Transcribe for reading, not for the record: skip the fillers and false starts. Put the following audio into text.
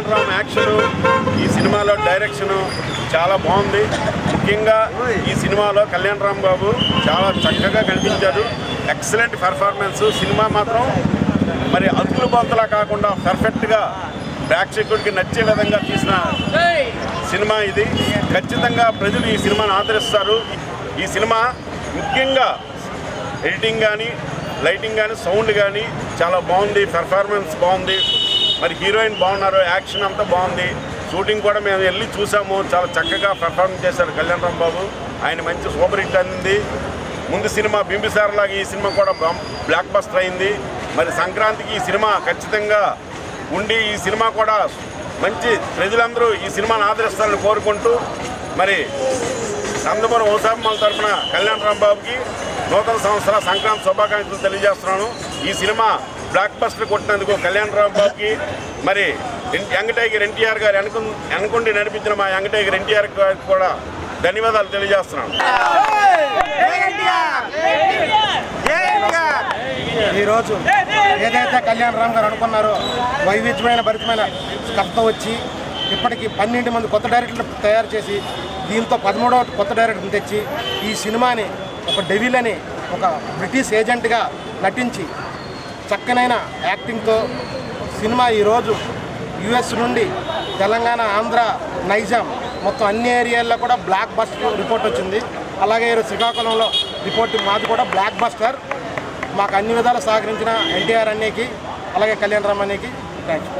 Kalyan Ram action, ఈ సినిమాలో direction చాలా బాగుంది. ముఖ్యంగా ఈ సినిమాలో కళ్యాణ్ రామ్ బాబు చాలా చక్కగా కనిపించాడు. Excellent performance. సినిమా మాత్రం మరి అతుకులు బొంతలా కాకుండా పర్ఫెక్ట్గా ప్రేక్షకుడికి నచ్చే విధంగా తీసిన సినిమా ఇది. ఖచ్చితంగా ప్రజలు ఈ సినిమాను ఆదరిస్తారు. ఈ సినిమా ముఖ్యంగా ఎడిటింగ్ కానీ, లైటింగ్ కానీ, సౌండ్ కానీ చాలా బాగుంది. పెర్ఫార్మెన్స్ బాగుంది. మరి హీరోయిన్ బాగున్నారు. యాక్షన్ అంతా బాగుంది. షూటింగ్ కూడా మేము వెళ్ళి చూసాము. చాలా చక్కగా పెర్ఫార్మెన్స్ చేశారు కళ్యాణ్ రామ్ బాబు. ఆయన మంచి సూపర్ హిట్ అందింది. ముందు సినిమా బింబిసార్ లాగా ఈ సినిమా కూడా బ్లాక్ బస్టర్ అయింది. మరి సంక్రాంతికి ఈ సినిమా ఖచ్చితంగా ఉండి ఈ సినిమా కూడా మంచి ప్రజలందరూ ఈ సినిమాను ఆదరిస్తారని కోరుకుంటూ మరి నందమూరి వంశాభిమానుల తరఫున కళ్యాణ్ రామ్ బాబుకి నూతన సంవత్సర సంక్రాంతి శుభాకాంక్షలు తెలియజేస్తున్నాను. ఈ సినిమా బ్లాక్ బస్టర్ కొట్టినందుకు కళ్యాణ్ రామ్ బాబుకి, మరి యంగ్ టైగర్ ఎన్టీఆర్ గారు అనుకుండి నడిపించిన మా యంగ్ టైగర్ ఎన్టీఆర్ గారికి కూడా ధన్యవాదాలు తెలియజేస్తున్నాను. ఈరోజు ఏదైతే కళ్యాణ్ రామ్ గారు అనుకున్నారో వైవిధ్యమైన భరితమైన కథతో వచ్చి ఇప్పటికీ 12 మంది కొత్త డైరెక్టర్లు తయారు చేసి దీంతో 13వ కొత్త డైరెక్టర్ని తెచ్చి ఈ సినిమాని ఒక డెవిల్ అని ఒక బ్రిటిష్ ఏజెంట్గా నటించి చక్కనైన యాక్టింగ్తో సినిమా ఈరోజు యుఎస్ నుండి తెలంగాణ, ఆంధ్ర, నైజాం మొత్తం అన్ని ఏరియాల్లో కూడా బ్లాక్ బస్టర్ రిపోర్ట్ వచ్చింది. అలాగే ఈరోజు శ్రీకాకుళంలో రిపోర్ట్ మాది కూడా బ్లాక్ బస్టర్. మాకు అన్ని విధాలు సహకరించిన ఎన్టీఆర్ అన్నయ్యకి, అలాగే కళ్యాణ్ రామ్ అన్నయ్యకి థ్యాంక్స్.